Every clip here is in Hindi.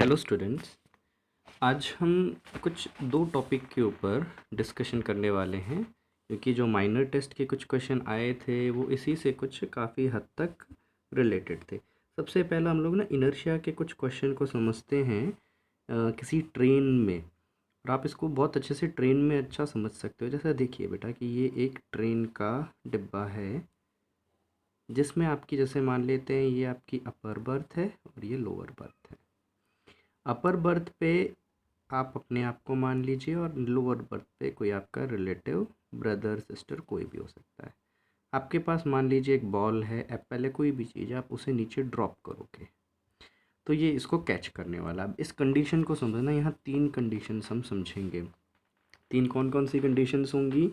Hello students. आज हम कुछ दो टॉपिक के ऊपर डिस्कशन करने वाले हैं, क्योंकि जो माइनर टेस्ट के कुछ क्वेश्चन आए थे वो इसी से कुछ काफ़ी हद तक रिलेटेड थे। सबसे पहला हम लोग ना इनर्शिया के कुछ क्वेश्चन को समझते हैं किसी ट्रेन में, और आप इसको बहुत अच्छे से ट्रेन में अच्छा समझ सकते हो। जैसे देखिए बेटा कि ये एक ट्रेन का डिब्बा है, जिसमें आपकी जैसे मान लेते हैं ये आपकी अपर बर्थ है और ये लोअर बर्थ है। अपर बर्थ पे आप अपने आप को मान लीजिए और लोअर बर्थ पे कोई आपका रिलेटिव, ब्रदर, सिस्टर कोई भी हो सकता है। आपके पास मान लीजिए एक बॉल है, एप्पल है, कोई भी चीज़ है, आप उसे नीचे ड्रॉप करोगे तो ये इसको कैच करने वाला। अब इस कंडीशन को समझना, यहाँ तीन कंडीशंस हम समझेंगे। तीन कौन कौन सी कंडीशंस होंगी?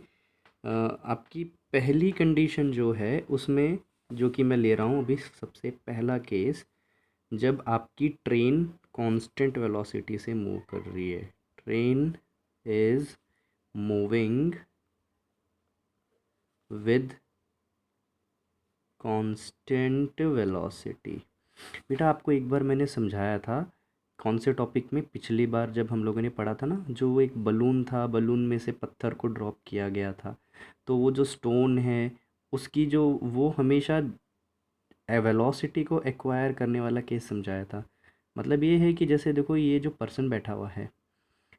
आपकी पहली कंडीशन जो है उसमें, जो कि मैं ले रहा हूँ अभी सबसे पहला केस, जब आपकी ट्रेन कांस्टेंट वेलोसिटी से मूव कर रही है। Train is moving with constant velocity. बेटा आपको एक बार मैंने समझाया था, कौन से टॉपिक में, पिछली बार जब हम लोगों ने पढ़ा था ना, जो एक बलून था, बलून में से पत्थर को ड्रॉप किया गया था, तो वो जो स्टोन है उसकी जो वो हमेशा वेलोसिटी को एक्वायर करने वाला केस समझाया था। मतलब ये है कि जैसे देखो ये जो पर्सन बैठा हुआ है,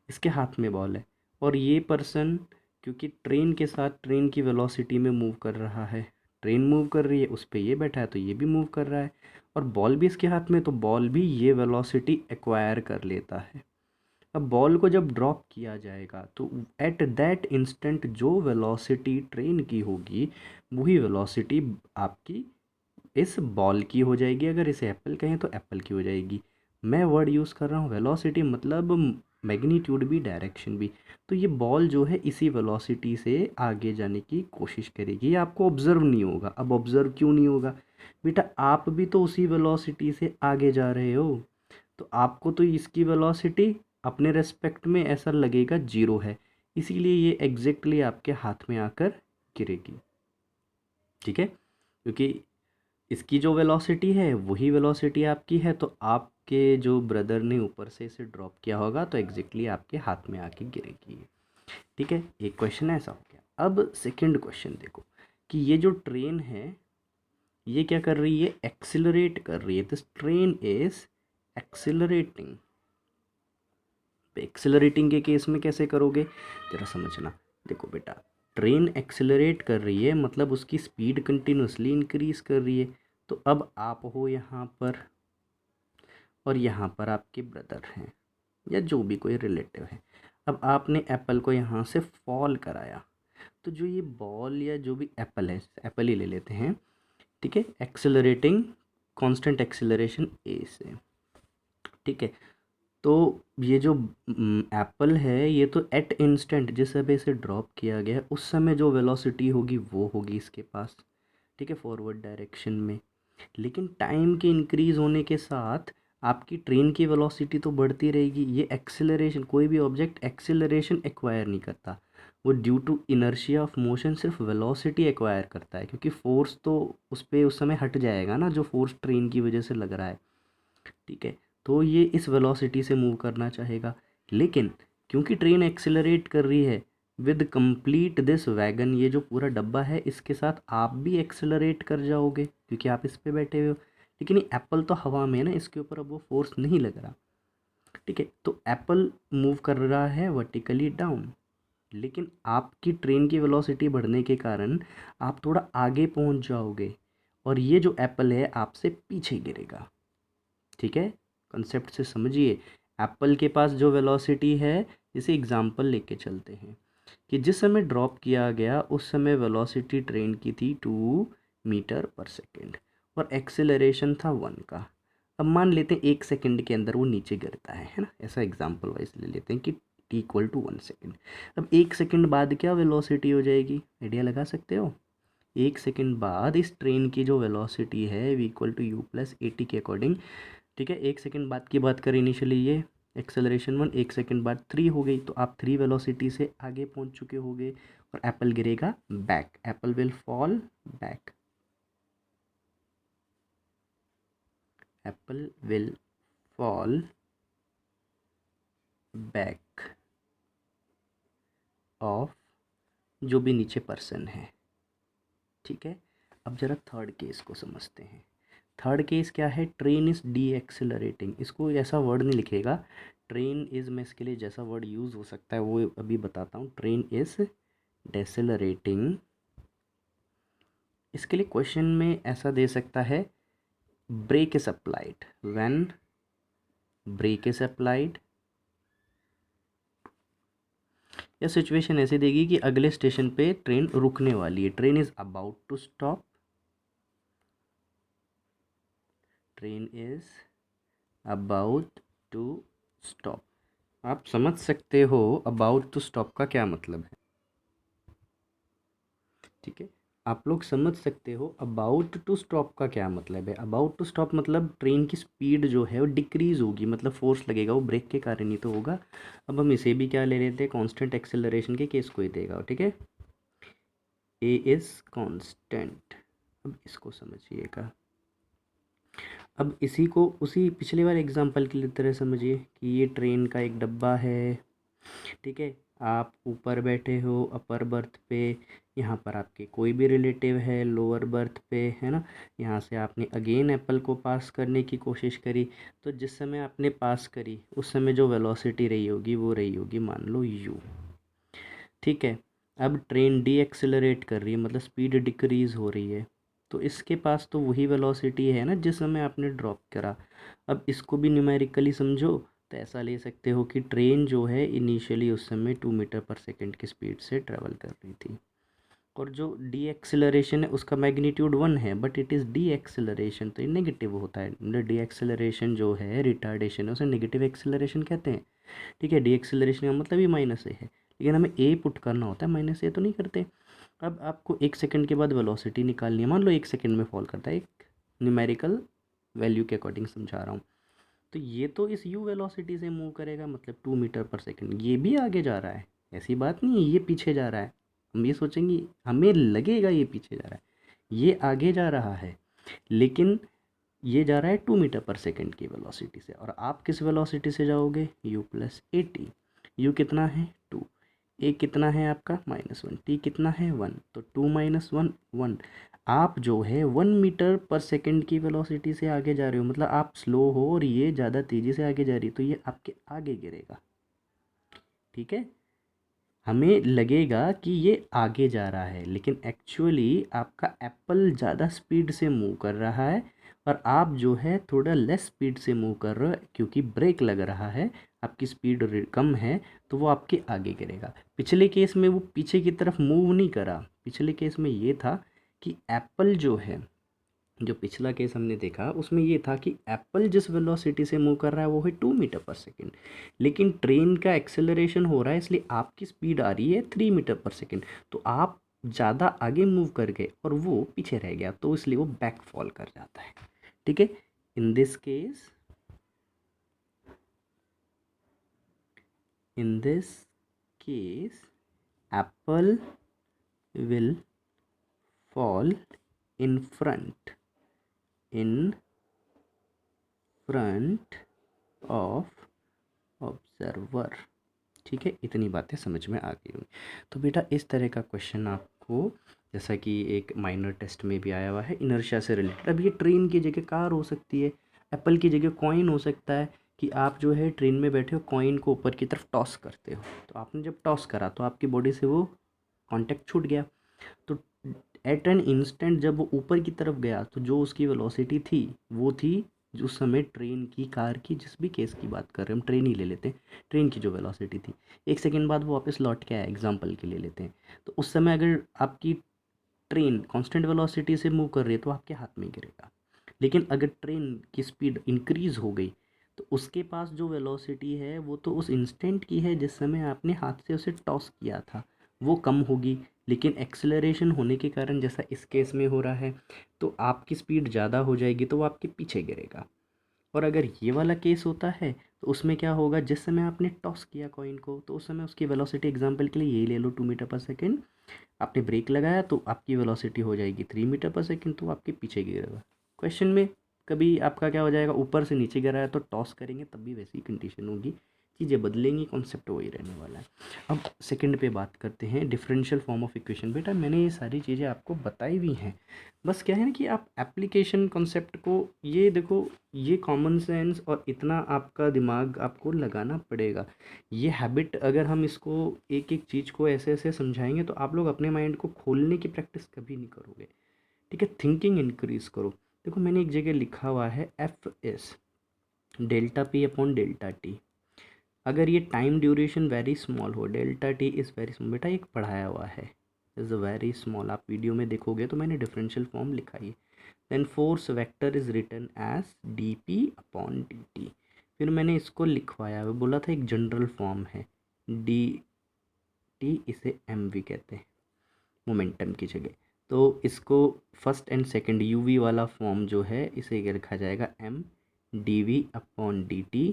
इसके हाथ में बॉल है, और ये पर्सन क्योंकि ट्रेन के साथ ट्रेन की वेलोसिटी में मूव कर रहा है, ट्रेन मूव कर रही है, उस पर ये बैठा है तो ये भी मूव कर रहा है, और बॉल भी इसके हाथ में, तो बॉल भी ये वेलोसिटी एक्वायर कर लेता है। अब बॉल को जब ड्रॉप किया जाएगा तो एट दैट इंस्टेंट जो वेलोसिटी ट्रेन की होगी, वही वेलोसिटी आपकी इस बॉल की हो जाएगी। अगर इसे एप्पल कहें तो एप्पल की हो जाएगी। मैं वर्ड यूज़ कर रहा हूँ वेलोसिटी, मतलब मैग्नीट्यूड भी, डायरेक्शन भी। तो ये बॉल जो है इसी वेलोसिटी से आगे जाने की कोशिश करेगी, ये आपको ऑब्ज़र्व नहीं होगा। अब ऑब्ज़र्व क्यों नहीं होगा? बेटा आप भी तो उसी वेलोसिटी से आगे जा रहे हो, तो आपको तो इसकी वेलोसिटी अपने रेस्पेक्ट में ऐसा लगेगा जीरो है, इसीलिए ये एग्जैक्टली आपके हाथ में आकर गिरेगी। ठीक है, क्योंकि इसकी जो वेलोसिटी है वही वेलोसिटी आपकी है, तो आपके जो ब्रदर ने ऊपर से इसे ड्रॉप किया होगा तो एग्जैक्टली आपके हाथ में आके गिरेगी। ठीक है, एक क्वेश्चन ऐसा हो गया। अब सेकंड क्वेश्चन देखो कि ये जो ट्रेन है ये क्या कर रही है? एक्सिलरेट कर रही है। This train is accelerating. Accelerating के केस में कैसे करोगे जरा समझना। देखो बेटा, ट्रेन एक्सिलरेट कर रही है मतलब उसकी स्पीड कंटिन्यूसली इंक्रीज कर रही है। तो अब आप हो यहाँ पर और यहाँ पर आपके ब्रदर हैं या जो भी कोई रिलेटिव है। अब आपने एप्पल को यहाँ से फॉल कराया, तो जो ये बॉल या जो भी एप्पल है, एप्पल ही ले लेते हैं, ठीक है, एक्सेलरेटिंग, कांस्टेंट एक्सेलरेशन ए से। ठीक है, तो ये जो एप्पल है ये तो एट इंस्टेंट जिस समय इसे ड्रॉप किया गया उस समय जो वेलोसिटी होगी वो होगी इसके पास, ठीक है, फॉरवर्ड डायरेक्शन में। लेकिन टाइम के इंक्रीज होने के साथ आपकी ट्रेन की वेलोसिटी तो बढ़ती रहेगी। ये एक्सेलरेशन, कोई भी ऑब्जेक्ट एक्सेलरेशन एक्वायर नहीं करता, वो due to inertia of motion सिर्फ वेलोसिटी एक्वायर करता है, क्योंकि फोर्स तो उस पर उस समय हट जाएगा ना, जो फोर्स ट्रेन की वजह से लग रहा है। ठीक है, तो ये इस वेलोसिटी से मूव करना चाहेगा, लेकिन क्योंकि ट्रेन एक्सेलरेट कर रही है विद कंप्लीट दिस वैगन, ये जो पूरा डब्बा है इसके साथ आप भी एक्सेलरेट कर जाओगे क्योंकि आप इस पे बैठे हुए हो। लेकिन ये एप्पल तो हवा में है ना, इसके ऊपर अब वो फोर्स नहीं लग रहा। ठीक है, तो एप्पल मूव कर रहा है वर्टिकली डाउन, लेकिन आपकी ट्रेन की वेलोसिटी बढ़ने के कारण आप थोड़ा आगे पहुंच जाओगे और ये जो एप्पल है आपसे पीछे गिरेगा। ठीक है, कॉन्सेप्ट से समझिए। एप्पल के पास जो वेलोसिटी है, इसे एग्जांपल लेके चलते हैं कि जिस समय ड्रॉप किया गया उस समय वेलोसिटी ट्रेन की थी 2 मीटर पर सेकेंड और एक्सेलरेशन था 1 का। अब मान लेते हैं 1 सेकेंड के अंदर वो नीचे गिरता है ना, ऐसा एग्जांपल वाइज ले लेते हैं कि t=1 सेकेंड। अब 1 सेकेंड बाद क्या वेलोसिटी हो जाएगी, आइडिया लगा सकते हो? 1 सेकेंड बाद इस ट्रेन की जो वेलोसिटी है v=u+at के अकॉर्डिंग, ठीक है, 1 सेकेंड बाद की बात करें, इनिशियली ये एक्सेलरेशन 1, 1 सेकेंड बाद 3 हो गई, तो आप 3 वेलोसिटी से आगे पहुंच चुके होगे और एप्पल गिरेगा back, Apple will fall back, Apple will fall back of जो भी नीचे पर्सन है। ठीक है, अब जरा थर्ड केस को समझते हैं। थर्ड केस क्या है? Train is D accelerating. इसको ऐसा वर्ड नहीं लिखेगा, ट्रेन इज़, मैं इसके लिए जैसा वर्ड यूज़ हो सकता है वो अभी बताता हूँ। Train is decelerating. इसके लिए क्वेश्चन में ऐसा दे सकता है, brake is applied, when brake is applied, या सिचुएशन ऐसे देगी कि अगले स्टेशन पे ट्रेन रुकने वाली है, train is about to stop, train is about to stop. आप समझ सकते हो अबाउट टू स्टॉप का क्या मतलब है। ठीक है, आप लोग समझ सकते हो अबाउट टू स्टॉप का क्या मतलब है। अबाउट टू स्टॉप मतलब ट्रेन की स्पीड जो है वो डिक्रीज होगी, मतलब फोर्स लगेगा, वो ब्रेक के कारण ही तो होगा। अब हम इसे भी क्या ले लेते हैं, कांस्टेंट एक्सेलरेशन के केस को ही देगा। ठीक है, ए इज कांस्टेंट। अब इसको समझिएगा, अब इसी को उसी पिछले वाले एग्जांपल की तरह समझिए कि ये ट्रेन का एक डब्बा है। ठीक है, आप ऊपर बैठे हो अपर बर्थ पे, यहाँ पर आपके कोई भी रिलेटिव है लोअर बर्थ पे, है ना। यहाँ से आपने अगेन एप्पल को पास करने की कोशिश करी, तो जिस समय आपने पास करी उस समय जो वेलोसिटी रही होगी वो रही होगी मान लो u। ठीक है, अब ट्रेन डी एक्सेलरेट कर रही है, मतलब स्पीड डिक्रीज़ हो रही है, तो इसके पास तो वही वेलोसिटी है ना जिस समय आपने ड्रॉप करा। अब इसको भी न्यूमेरिकली समझो तो ऐसा ले सकते हो कि ट्रेन जो है इनिशियली उस समय 2 मीटर पर सेकेंड की स्पीड से ट्रेवल कर रही थी, और जो डी एक्सेलरेशन है उसका मैग्नीट्यूड 1 है, but it is D acceleration, तो ये नेगेटिव होता है। मतलब डी एक्सेलरेशन जो है रिटार्डेशन है, उसे नेगेटिव एक्सेलरेशन कहते हैं। ठीक है, डी एक्सेलरेशन का मतलब ही माइनस ए है, लेकिन हमें ए पुट करना होता है, माइनस ए तो नहीं करते। अब आपको 1 सेकंड के बाद वेलोसिटी निकालनी है, मान लो 1 सेकंड में फॉल करता है, एक न्यूमेरिकल वैल्यू के अकॉर्डिंग समझा रहा हूँ। तो ये तो इस यू वेलोसिटी से मूव करेगा, मतलब 2 मीटर पर सेकेंड, ये भी आगे जा रहा है, ऐसी बात नहीं है ये पीछे जा रहा है। हम ये सोचेंगे, हमें लगेगा ये पीछे जा रहा है, ये आगे जा रहा है, लेकिन ये जा रहा है 2 मीटर पर सेकेंड की वेलोसिटी से, और आप किस वेलोसिटी से जाओगे, u+at। u कितना है 2, a कितना है आपका -1, t कितना है 1, तो 2 - 1 1। आप जो है 1 मीटर पर सेकेंड की वेलोसिटी से आगे जा रहे हो, मतलब आप स्लो हो और ये ज़्यादा तेज़ी से आगे जा रही है, तो ये आपके आगे गिरेगा। ठीक है, हमें लगेगा कि ये आगे जा रहा है, लेकिन एक्चुअली आपका एप्पल ज़्यादा स्पीड से मूव कर रहा है और आप जो है थोड़ा लेस स्पीड से मूव कर रहे हो, क्योंकि ब्रेक लग रहा है, आपकी स्पीड कम है, तो वो आपके आगे गिरेगा। पिछले केस में वो पीछे की तरफ मूव नहीं करा, पिछले केस में ये था कि एप्पल जो है, जो पिछला केस हमने देखा उसमें ये था कि एप्पल जिस वेलोसिटी से मूव कर रहा है वो है 2 मीटर पर सेकेंड, लेकिन ट्रेन का एक्सेलरेशन हो रहा है, इसलिए आपकी स्पीड आ रही है 3 मीटर पर सेकेंड, तो आप ज़्यादा आगे मूव कर गए और वो पीछे रह गया, तो इसलिए वो बैक फॉल कर जाता है। ठीक है, in this case Apple will fall in front of observer. ठीक है, इतनी बातें समझ में आ गई होंगी। तो बेटा इस तरह का क्वेश्चन आपको, जैसा कि एक माइनर टेस्ट में भी आया हुआ है, इनर्शिया से रिलेटेड। अब ये ट्रेन की जगह कार हो सकती है, एप्पल की जगह कॉइन हो सकता है, कि आप जो है ट्रेन में बैठे हो, कॉइन को ऊपर की तरफ टॉस करते हो, तो आपने जब टॉस करा तो आपकी बॉडी से वो कांटेक्ट छूट गया, तो एट एन इंस्टेंट जब वो ऊपर की तरफ गया तो जो उसकी वेलोसिटी थी वो थी जो उस समय ट्रेन की, कार की, जिस भी केस की बात कर रहे हैं हम ट्रेन ही ले लेते हैं, ट्रेन की जो वेलोसिटी थी, 1 सेकंड बाद वो वापस लौट के आया, एग्जाम्पल के लिए लेते हैं, तो उस समय अगर आपकी ट्रेन कांस्टेंट वेलोसिटी से मूव कर रही है तो आपके हाथ में गिरेगा। लेकिन अगर ट्रेन की स्पीड इंक्रीज हो गई तो उसके पास जो वेलोसिटी है वो तो उस इंस्टेंट की है जिस समय आपने हाथ से उसे टॉस किया था, वो कम होगी, लेकिन एक्सेलरेशन होने के कारण जैसा इस केस में हो रहा है तो आपकी स्पीड ज़्यादा हो जाएगी, तो वो आपके पीछे गिरेगा। और अगर ये वाला केस होता है तो उसमें क्या होगा, जिस समय आपने टॉस किया कॉइन को तो उस समय उसकी वेलोसिटी, एग्जांपल के लिए ये ले लो 2 मीटर पर सेकेंड, आपने ब्रेक लगाया तो आपकी वेलोसिटी हो जाएगी 3 मीटर पर सेकेंड, तो आपके पीछे गिरेगा। क्वेश्चन में कभी आपका क्या हो जाएगा, ऊपर से नीचे गिरा है तो टॉस करेंगे तब भी वैसी कंडीशन होगी, चीज़ें बदलेंगी, कॉन्सेप्ट वही रहने वाला है। अब सेकंड पे बात करते हैं, डिफरेंशियल फॉर्म ऑफ इक्वेशन। बेटा मैंने ये सारी चीज़ें आपको बताई भी हैं, बस क्या है ना कि आप एप्लीकेशन कॉन्सेप्ट को, ये देखो, ये कॉमन सेंस और इतना आपका दिमाग आपको लगाना पड़ेगा। ये हैबिट अगर हम इसको एक एक चीज़ को ऐसे ऐसे समझाएंगे तो आप लोग अपने माइंड को खोलने की प्रैक्टिस कभी नहीं करोगे। ठीक है, थिंकिंग इंक्रीज करो। देखो मैंने एक जगह लिखा हुआ है F S delta P upon delta T. अगर ये टाइम ड्यूरेशन वेरी स्मॉल हो, delta T is very small, बेटा एक पढ़ाया हुआ है, इज़ वेरी स्मॉल, आप वीडियो में देखोगे तो मैंने डिफरेंशियल फॉर्म लिखा है। Then force vector is written as D P upon D T. फिर मैंने इसको लिखवाया हुआ, बोला था एक जनरल फॉर्म है डी टी, इसे एम वी कहते हैं मोमेंटम की जगह। तो इसको फर्स्ट एंड सेकंड यूवी वाला फॉर्म जो है इसे लिखा जाएगा M D V upon D T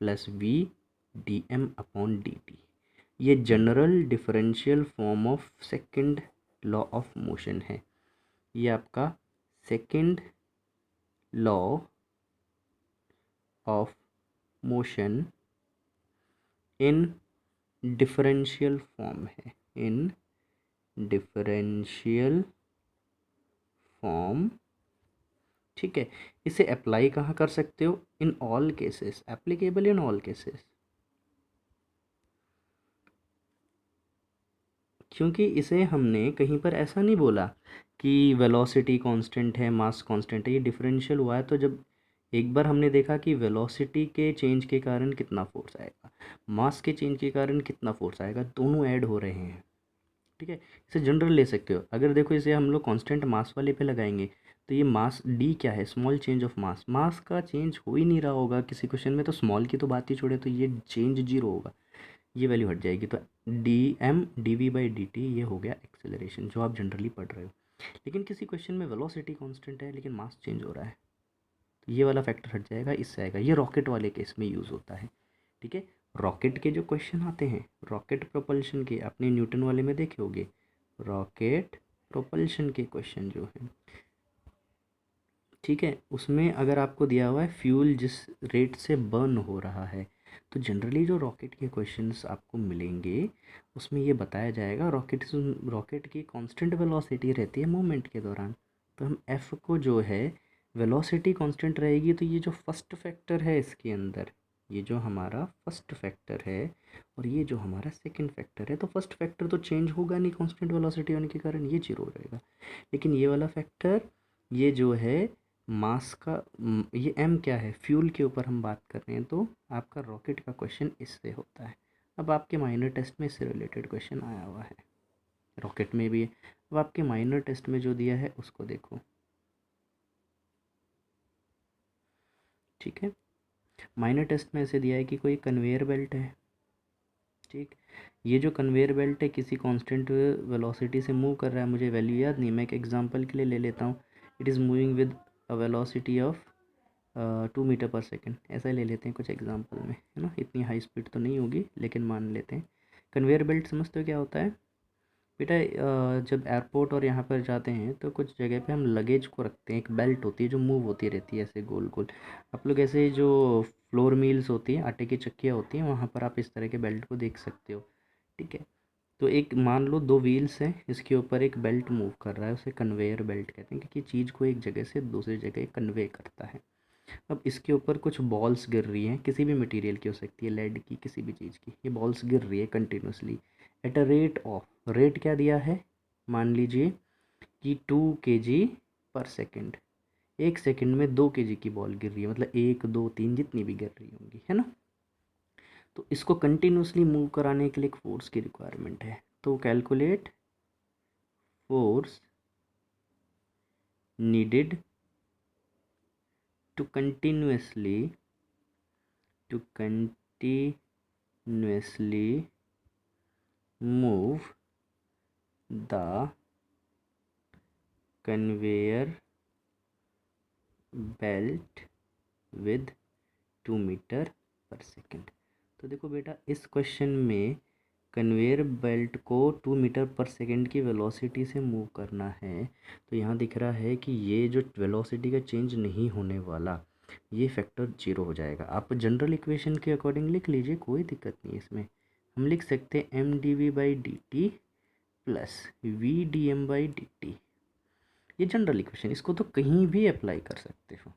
plus V D M upon D T. ये general differential form of second law of motion है। ये आपका second law of motion in differential form है, इन डिफरेंशियल फॉर्म। ठीक है, इसे अप्लाई कहाँ कर सकते हो, in all cases, applicable in all cases. क्योंकि इसे हमने कहीं पर ऐसा नहीं बोला कि वेलोसिटी कांस्टेंट है, मास कांस्टेंट है, ये डिफरेंशियल हुआ है। तो जब एक बार हमने देखा कि वेलोसिटी के चेंज के कारण कितना फोर्स आएगा, मास के चेंज के कारण कितना फोर्स आएगा, दोनों ऐड हो रहे हैं। ठीक है, इसे जनरल ले सकते हो। अगर देखो इसे हम लोग कांस्टेंट मास वाले पे लगाएंगे तो ये मास डी क्या है, स्मॉल चेंज ऑफ मास, मास का चेंज हो ही नहीं रहा होगा किसी क्वेश्चन में, तो स्मॉल की तो बात ही छोड़े, तो ये चेंज जीरो होगा, ये वैल्यू हट जाएगी। तो D M D V by D T ये हो गया एक्सेलरेशन जो आप जनरली पढ़ रहे हो। लेकिन किसी क्वेश्चन में वेलोसिटी कांस्टेंट है लेकिन मास चेंज हो रहा है, तो ये वाला फैक्टर हट जाएगा, इससे आएगा। ये रॉकेट वाले केस में यूज़ होता है। ठीक है, रॉकेट के जो क्वेश्चन आते हैं, रॉकेट प्रोपल्शन के, आपने न्यूटन वाले में देखे होंगे, रॉकेट प्रोपल्शन के क्वेश्चन जो हैं, ठीक है, उसमें अगर आपको दिया हुआ है फ्यूल जिस रेट से बर्न हो रहा है, तो जनरली जो रॉकेट के क्वेश्चंस आपको मिलेंगे उसमें ये बताया जाएगा रॉकेट की कांस्टेंट वेलोसिटी रहती है मूवमेंट के दौरान। तो हम एफ़ को जो है वेलोसिटी कांस्टेंट रहेगी, तो ये जो फर्स्ट फैक्टर है इसके अंदर, ये जो हमारा फर्स्ट फैक्टर है और ये जो हमारा सेकंड फैक्टर है, तो फर्स्ट फैक्टर तो चेंज होगा नहीं कांस्टेंट वेलोसिटी होने के कारण, ये जीरो रहेगा। लेकिन ये वाला फैक्टर, ये जो है मास का, ये एम क्या है, फ्यूल के ऊपर हम बात कर रहे हैं, तो आपका रॉकेट का क्वेश्चन इससे होता है। अब आपके माइनर टेस्ट में इससे रिलेटेड क्वेश्चन आया हुआ है, रॉकेट में भी है। अब आपके माइनर टेस्ट में जो दिया है उसको देखो। ठीक है, माइनर टेस्ट में ऐसे दिया है कि कोई कन्वेयर बेल्ट है। ठीक, ये जो कन्वेयर बेल्ट है किसी कांस्टेंट वेलोसिटी से मूव कर रहा है, मुझे वैल्यू याद नहीं, मैं एक एग्जांपल के लिए ले लेता हूँ। It is moving with a velocity of 2 metre per second, ऐसा ले लेते हैं कुछ एग्जांपल में, है ना, इतनी हाई स्पीड तो नहीं होगी लेकिन मान लेते हैं। कन्वेयर बेल्ट समझते हो क्या होता है बेटा? जब एयरपोर्ट और यहाँ पर जाते हैं तो कुछ जगह पे हम लगेज को रखते हैं, एक बेल्ट होती है जो मूव होती रहती है ऐसे गोल गोल। आप लोग ऐसे जो फ्लोर मिल्स होती हैं, आटे की चक्कियाँ होती हैं, वहाँ पर आप इस तरह के बेल्ट को देख सकते हो। ठीक है, तो एक मान लो 2 व्हील्स हैं, इसके ऊपर एक बेल्ट मूव कर रहा है, उसे कन्वेयर बेल्ट कहते हैं, क्योंकि चीज़ को एक जगह से दूसरी जगह कन्वे करता है। अब इसके ऊपर कुछ बॉल्स गिर रही हैं, किसी भी मटेरियल की हो सकती है, लेड की, किसी भी चीज़ की, ये बॉल्स गिर रही है continuously at a rate of, rate क्या दिया है, मान लीजिए कि 2 kg पर सेकेंड, 1 सेकेंड में 2 kg की बॉल गिर रही है, मतलब 1 2 3 जितनी भी गिर रही होंगी, है ना। तो इसको कंटिन्यूसली मूव कराने के लिए एक फोर्स की रिक्वायरमेंट है। तो calculate force needed to continuously move the conveyor belt with 2 metre per second. तो देखो बेटा इस क्वेश्चन में कन्वेयर बेल्ट को 2 मीटर पर सेकेंड की वेलोसिटी से मूव करना है, तो यहाँ दिख रहा है कि ये जो वेलोसिटी का चेंज नहीं होने वाला, ये फैक्टर जीरो हो जाएगा। आप जनरल इक्वेशन के अकॉर्डिंग लिख लीजिए, कोई दिक्कत नहीं है इसमें। हम लिख सकते हैं M D V by D T plus V D M by D T. ये जनरल इक्वेशन, इसको तो कहीं भी अप्लाई कर सकते हो।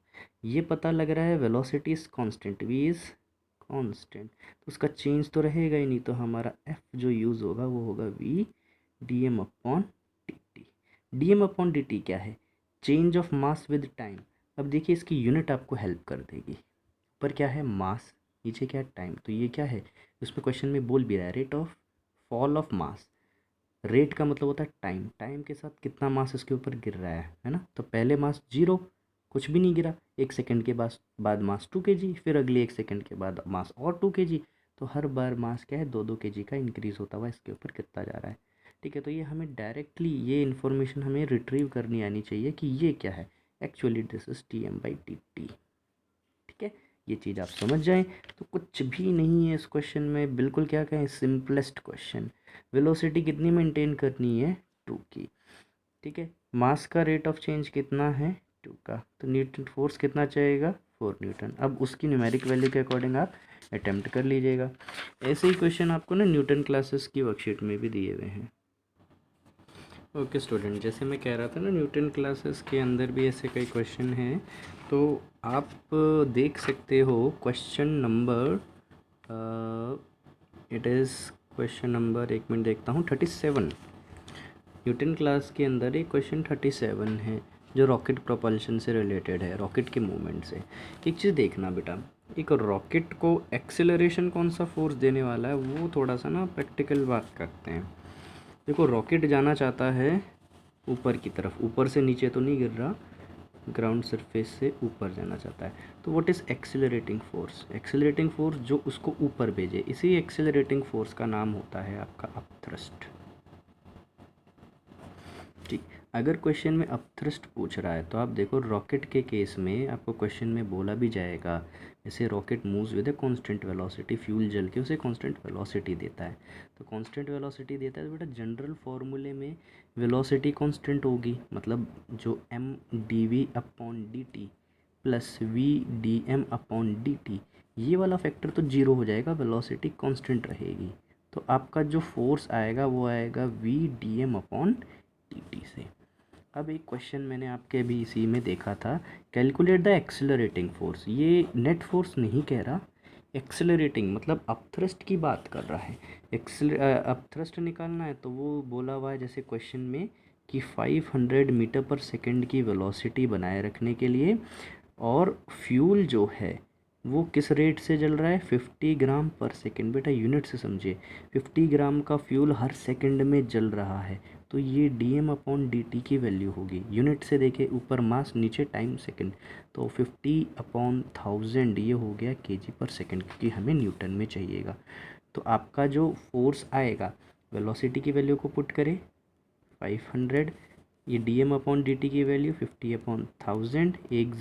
ये पता लग रहा है velocity is constant, V is constant, तो उसका चेंज तो रहेगा ही नहीं, तो हमारा एफ जो यूज़ होगा वो होगा V D M upon D T. D M upon D T क्या है? Change of mass with time. अब देखिए इसकी यूनिट आपको हेल्प कर देगी। पर क्या है? मास, नीचे क्या है? टाइम। तो ये क्या है? उसमें क्वेश्चन में बोल भी रहा है rate of fall of mass. Rate का मतलब होता है टाइम, टाइम के साथ कितना मास इसके ऊपर गिर रहा है ना। तो पहले मास जीरो, कुछ भी नहीं गिरा। 1 सेकंड के बाद मास 2 kg, फिर अगले 1 सेकंड के बाद मास और 2 kg। तो हर बार मास क्या है? 2-2 kg का इंक्रीज़ होता हुआ इसके ऊपर गिरता जा रहा है। ठीक है, तो ये हमें डायरेक्टली ये इन्फॉर्मेशन हमें रिट्रीव करनी आनी चाहिए कि ये क्या है। Actually this is T M by T T. ठीक है, ये चीज़ आप समझ जाएं तो कुछ भी नहीं है इस क्वेश्चन में, बिल्कुल क्या कहें, सिंपलेस्ट क्वेश्चन। वेलोसिटी कितनी मेंटेन करनी है? 2 की। ठीक है, मास का रेट ऑफ चेंज कितना है? 2 का। तो न्यूटन फोर्स कितना चाहिएगा? 4 न्यूटन। अब उसकी न्यूमेरिक वैल्यू के अकॉर्डिंग आप अटेम्प्ट कर लीजिएगा। ऐसे ही क्वेश्चन आपको ना न्यूटन क्लासेस की वर्कशीट में भी दिए हुए हैं। ओके स्टूडेंट, जैसे मैं कह रहा था ना, न्यूटन क्लासेस के अंदर भी ऐसे कई क्वेश्चन हैं, तो आप देख सकते हो। Question number it is question number, एक मिनट देखता हूँ, 37। न्यूटन क्लास के अंदर एक क्वेश्चन 37 है जो रॉकेट प्रोपल्शन से रिलेटेड है, रॉकेट के मूवमेंट से। एक चीज़ देखना बेटा, एक रॉकेट को एक्सेलरेशन कौन सा फोर्स देने वाला है वो थोड़ा सा ना प्रैक्टिकल बात करते हैं। देखो, रॉकेट जाना चाहता है ऊपर की तरफ, ऊपर से नीचे तो नहीं गिर रहा, ग्राउंड सरफेस से ऊपर जाना चाहता है। तो what is accelerating force? Accelerating force जो उसको ऊपर भेजे, इसी एक्सेलरेटिंग फोर्स का नाम होता है आपका अपथ्रस्ट। ठीक, अगर क्वेश्चन में अपथ्रस्ट पूछ रहा है तो आप देखो रॉकेट के केस में आपको क्वेश्चन में बोला भी जाएगा, जैसे rocket moves with a constant velocity, fuel जल के उसे कांस्टेंट वेलोसिटी देता है। तो कांस्टेंट वेलोसिटी देता है तो बेटा जनरल फॉर्मूले में वेलोसिटी कांस्टेंट होगी, मतलब जो M D V upon D T plus V D M upon D T, ये वाला फैक्टर तो जीरो हो जाएगा, वेलोसिटी कांस्टेंट रहेगी। तो आपका जो फोर्स आएगा वो आएगा V D M upon T T से। अब एक क्वेश्चन मैंने आपके अभी इसी में देखा था, कैलकुलेट द एक्सेलरेटिंग फोर्स। ये नेट फोर्स नहीं कह रहा, एक्सेलरेटिंग मतलब अपथ्रस्ट की बात कर रहा है। अपथ्रस्ट निकालना है तो वो बोला हुआ है जैसे क्वेश्चन में कि 500 मीटर पर सेकंड की वेलोसिटी बनाए रखने के लिए, और फ्यूल जो है वो किस रेट से जल रहा है? 50 ग्राम पर सेकंड। बेटा यूनिट से समझिए, 50 ग्राम का फ्यूल हर सेकंड में जल रहा है, तो ये D M upon D T की वैल्यू होगी। यूनिट से देखे, ऊपर मास नीचे टाइम सेकंड, तो 50 अपॉन 1000 ये हो गया केजी पर सेकंड, क्योंकि हमें न्यूटन में चाहिएगा। तो आपका जो फोर्स आएगा, वेलोसिटी की वैल्यू को पुट करें 500, ये D M upon D T की वैल्यू 50 अपॉन 1000, 1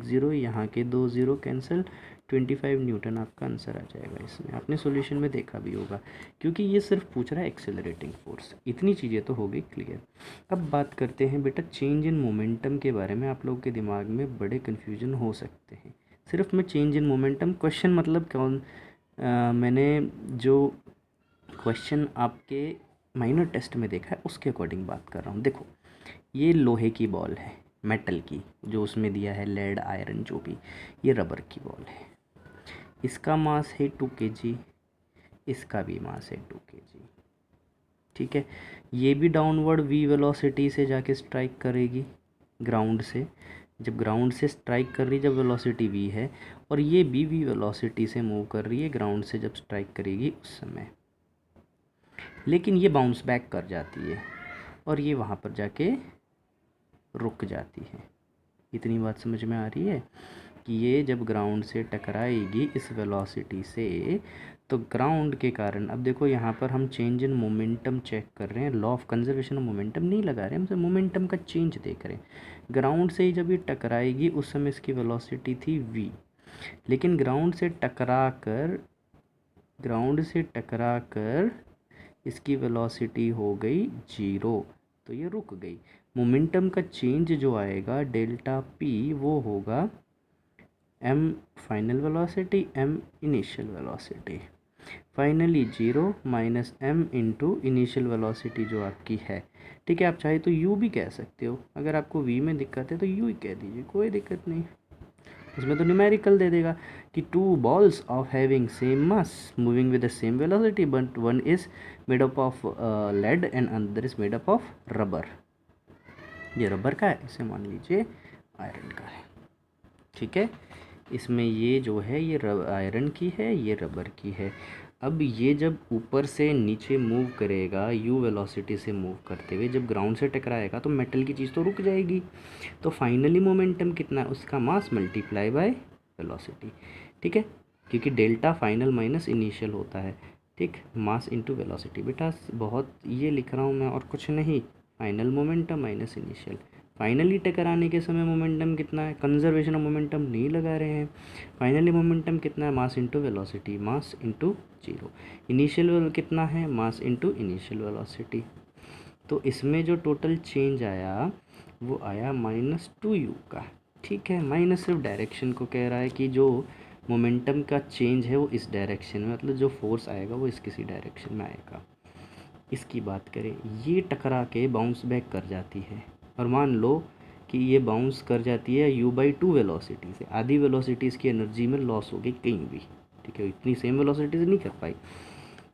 0 यहाँ के 2 0 कैंसिल, 25 न्यूटन आपका आंसर आ जाएगा। इसमें आपने सॉल्यूशन में देखा भी होगा, क्योंकि ये सिर्फ पूछ रहा है एक्सेलरेटिंग फोर्स। इतनी चीज़ें तो हो गई क्लियर। अब बात करते हैं बेटा चेंज इन मोमेंटम के बारे में। आप लोगों के दिमाग में बड़े कन्फ्यूजन हो सकते हैं। सिर्फ मैं चेंज इन मोमेंटम क्वेश्चन मतलब कौन, मैंने जो क्वेश्चन आपके माइनर टेस्ट में देखा है उसके अकॉर्डिंग बात कर रहा हूँ। देखो, ये लोहे की बॉल है, मेटल की, जो उसमें दिया है लेड आयरन जो भी, ये रबर की बॉल है। इसका मास है 2 kg, इसका भी मास है 2 kg। ठीक है, ये भी डाउनवर्ड वी वेलोसिटी से जाके स्ट्राइक करेगी ग्राउंड से। जब ग्राउंड से स्ट्राइक कर रही, जब वेलोसिटी वी है, और ये भी वी वेलोसिटी से मूव कर रही है ग्राउंड से जब स्ट्राइक करेगी उस समय। लेकिन ये बाउंस बैक कर जाती है और ये वहाँ पर जाके रुक जाती है। इतनी बात समझ में आ रही है कि ये जब ग्राउंड से टकराएगी इस वेलोसिटी से, तो ग्राउंड के कारण, अब देखो यहाँ पर हम चेंज इन मोमेंटम चेक कर रहे हैं, law of conservation of momentum नहीं लगा रहे, हमसे मोमेंटम का चेंज देख रहे हैं। ग्राउंड से ही जब ये टकराएगी उस समय इसकी वेलोसिटी थी v, लेकिन ग्राउंड से टकरा कर इसकी वेलोसिटी हो गई 0, तो ये रुक गई। मोमेंटम का चेंज जो आएगा डेल्टा p वो होगा m final velocity, m initial velocity, finally 0 minus m into initial velocity जो आपकी है। ठीक है, आप चाहे तो u भी कह सकते हो, अगर आपको v में दिक्कत है तो u ही कह दीजिए, कोई दिक्कत नहीं। इसमें तो न्यूमेरिकल दे देगा कि 2 balls of having same mass moving with the same velocity but one is made up of lead and another is made up of rubber. ये रबर का है, इसे मान लीजिए आयरन का है। ठीक है, इसमें ये जो है ये आयरन की है, ये रबर की है। अब ये जब ऊपर से नीचे मूव करेगा u वेलोसिटी से मूव करते हुए, जब ग्राउंड से टकराएगा तो मेटल की चीज़ तो रुक जाएगी। तो फाइनली मोमेंटम कितना है, उसका मास मल्टीप्लाई बाय वेलोसिटी। ठीक है, क्योंकि डेल्टा फाइनल माइनस इनिशियल होता है। ठीक, मास इनटू वेलोसिटी। बेटा बहुत ये लिख रहा हूँ मैं और कुछ नहीं, final momentum minus initial. Finally टकराने के समय मोमेंटम कितना है, कंजर्वेशन ऑफ मोमेंटम नहीं लगा रहे हैं। फाइनली मोमेंटम कितना है, mass into velocity, mass into 0। Initial कितना है, मास इनटू इनिशियल वेलोसिटी। तो इसमें जो टोटल चेंज आया वो आया -2u का। ठीक है, माइनस सिर्फ डायरेक्शन को कह रहा है कि जो मोमेंटम का चेंज है वो इस डायरेक्शन में, मतलब जो फोर्स आएगा वो इस किसी डायरेक्शन में आएगा। इसकी बात करें, ये टकरा के बाउंस बैक कर जाती है और मान लो कि ये बाउंस कर जाती है u/2 वेलोसिटी से। आधी वेलोसिटी इसकी एनर्जी में लॉस हो गई कहीं भी। ठीक है, इतनी सेम वेलोसिटी से नहीं कर पाई,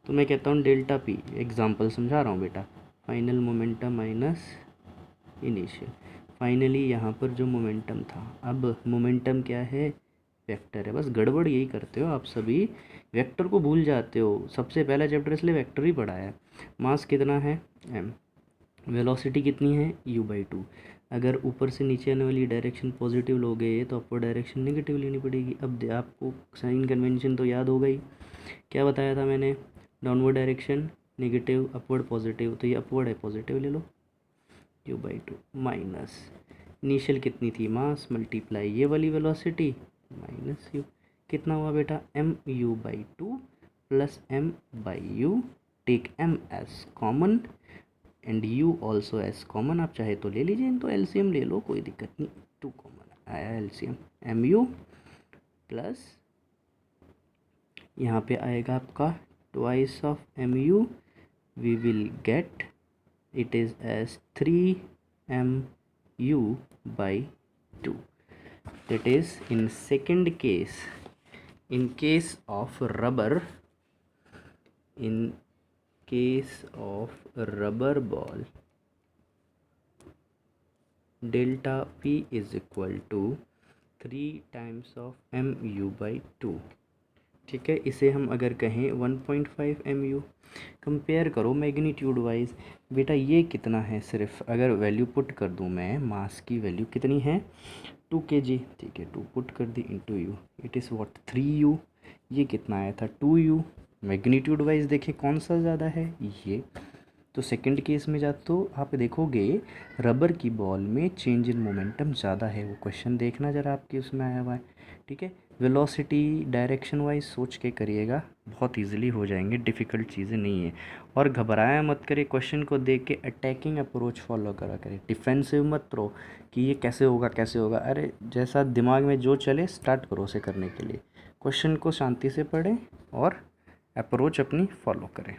तो मैं कहता हूँ डेल्टा पी, एग्जाम्पल समझा रहा हूँ बेटा, final momentum minus initial. Finally यहाँ पर जो मोमेंटम था, अब मोमेंटम क्या है, वेक्टर है। बस गड़बड़ यही करते हो आप सभी, वेक्टर को भूल जाते हो। सबसे पहला चैप्टर इसलिए वेक्टर ही पढ़ाया है। मास कितना है m, वेलोसिटी कितनी है u/2। अगर ऊपर से नीचे आने वाली डायरेक्शन पॉजिटिव लोगे तो अपर डायरेक्शन नेगेटिव लेनी पड़ेगी। अब आपको साइन कन्वेंशन तो याद होगा ही, क्या बताया था मैंने, downward direction negative, upward positive, तो ये अपवर्ड है, पॉजिटिव ले लो, u/2 माइनस इनिशियल कितनी थी, मास मल्टीप्लाई ये वाली वेलोसिटी माइनस u, कितना हुआ बेटा, mu/2 plus m/u। Take m as common and u also as common, आप चाहे तो ले लीजिए, तो एलसीएम ले लो, कोई दिक्कत नहीं। 2 कॉमन आया एलसीएम, mu प्लस यहाँ पे आएगा आपका twice of mu, we will get it is as 3mu/2। that is in second case, in case of rubber, in case of rubber ball, delta p is equal to 3 times of mu/2। ठीक है, इसे हम अगर कहें 1.5 mu, कंपेयर करो मैग्नीट्यूड वाइज। बेटा ये कितना है, सिर्फ अगर वैल्यू पुट कर दूं मैं, मास की वैल्यू कितनी है 2 kg। ठीक है, 2 पुट कर दी into U, it is what 3u। ये कितना आया था 2u। मैग्नीट्यूड वाइज देखें कौन सा ज़्यादा है, ये। तो सेकंड केस में जाते तो आप देखोगे रबर की बॉल में चेंज इन मोमेंटम ज़्यादा है। वो क्वेश्चन देखना ज़रा आपके उसमें आया हुआ है। ठीक है, वेलोसिटी डायरेक्शन वाइज सोच के करिएगा, बहुत इजीली हो जाएंगे, डिफ़िकल्ट चीज़ें नहीं है। और घबराया मत करिए, क्वेश्चन को देख के अटैकिंग अप्रोच फॉलो करा करें, डिफेंसिव मत करो कि ये कैसे होगा कैसे होगा। अरे जैसा दिमाग में जो चले स्टार्ट करो उसे करने के लिए। क्वेश्चन को शांति से पढ़ें और अप्रोच अपनी फॉलो करें।